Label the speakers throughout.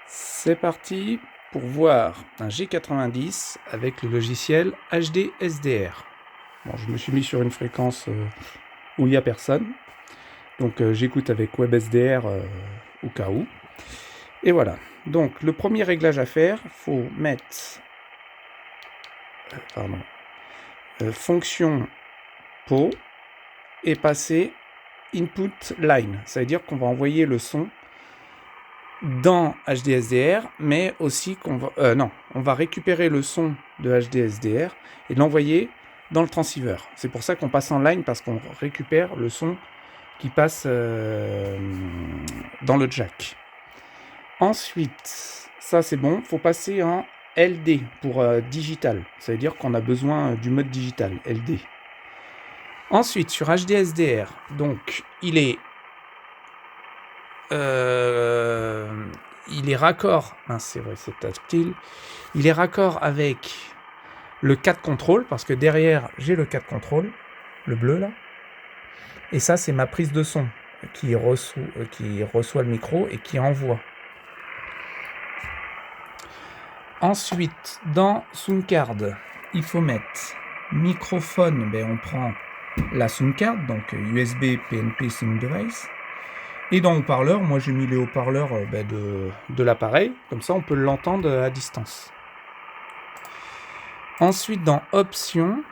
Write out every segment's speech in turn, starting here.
Speaker 1: C'est parti pour voir un G90 avec le logiciel HD SDR. Bon, je me suis mis sur une fréquence où il n'y a personne. Donc j'écoute avec WebSDR au cas où. Et voilà. Donc le premier réglage à faire, il faut mettre fonction PO et passer input line. Ça veut dire qu'on va envoyer le son dans HDSDR, mais aussi qu'on va... on va récupérer le son de HDSDR et l'envoyer dans le transceiver. C'est pour ça qu'on passe en line, parce qu'on récupère le son qui passe dans le jack. Ensuite, ça c'est bon, il faut passer en LD pour digital. Ça veut dire qu'on a besoin du mode digital, LD. Ensuite, sur HDSDR, donc il est raccord, c'est vrai, c'est tactile. Il est raccord avec le 4 contrôle, parce que derrière j'ai le 4 contrôle, le bleu là. Et ça c'est ma prise de son qui reçoit le micro et qui envoie. Ensuite, dans Soundcard, il faut mettre microphone. On prend la Soundcard, donc USB PNP Sound Device. Et dans haut-parleur, moi j'ai mis les haut-parleurs de l'appareil, comme ça on peut l'entendre à distance. Ensuite, dans Options,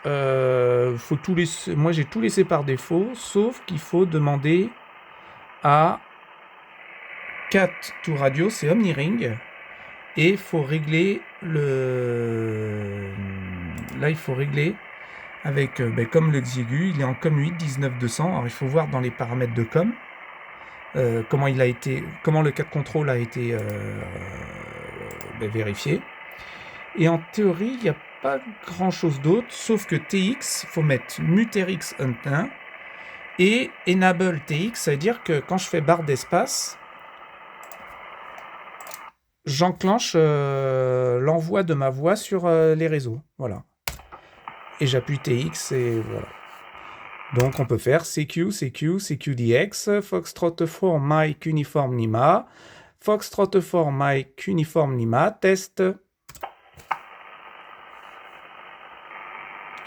Speaker 1: moi j'ai tout laissé par défaut, sauf qu'il faut demander à Cat to Radio, c'est OmniRing, et il faut régler là il faut régler avec comme le Xiegu, il est en COM 8 19200. Alors il faut voir dans les paramètres de COM comment le 4 contrôle a été vérifié. Et en théorie, il n'y a pas grand chose d'autre, sauf que TX, il faut mettre MuteRX N1 et Enable TX, ça veut dire que quand je fais barre d'espace, j'enclenche l'envoi de ma voix sur les réseaux. Voilà. Et j'appuie TX et voilà. Donc on peut faire CQ, CQ, CQDX, Foxtrot 4 Mike Uniform Lima, Foxtrot 4 Mike Uniform Lima, test.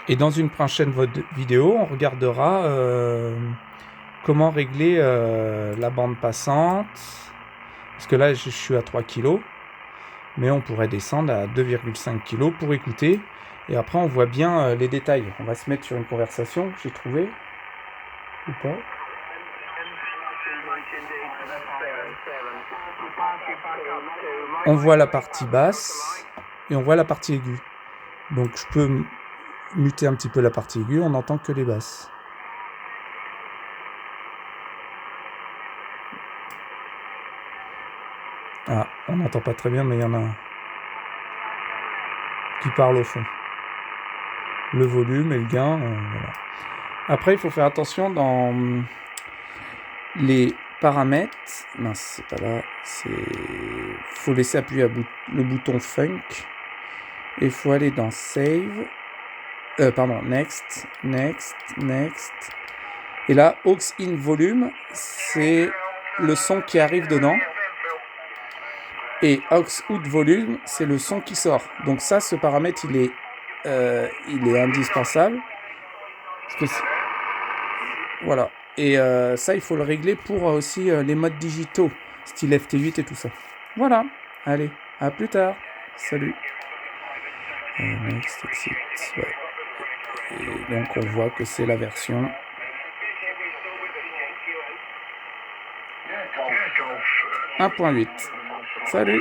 Speaker 1: Et dans une prochaine vidéo, on regardera comment régler la bande passante. Parce que là, je suis à 3 kg. Mais on pourrait descendre à 2,5 kg pour écouter. Et après, on voit bien les détails. On va se mettre sur une conversation que j'ai trouvée. Ou pas. On voit la partie basse et on voit la partie aiguë. Donc je peux muter un petit peu la partie aiguë, on n'entend que les basses. Ah, on n'entend pas très bien, mais il y en a un qui parle au fond. Le volume et le gain, voilà. Après, il faut faire attention dans les paramètres. Non, c'est pas là. Faut laisser appuyer le bouton Funk. Et il faut aller dans Save. Next. Et là, Aux in Volume, c'est le son qui arrive dedans. Et Aux out Volume, c'est le son qui sort. Donc ça, ce paramètre, il est indispensable. Voilà. Et ça, il faut le régler pour aussi les modes digitaux, style FT8 et tout ça. Voilà. Allez, à plus tard. Salut. Next, exit. Ouais. Et donc, on voit que c'est la version 1.8. Salut.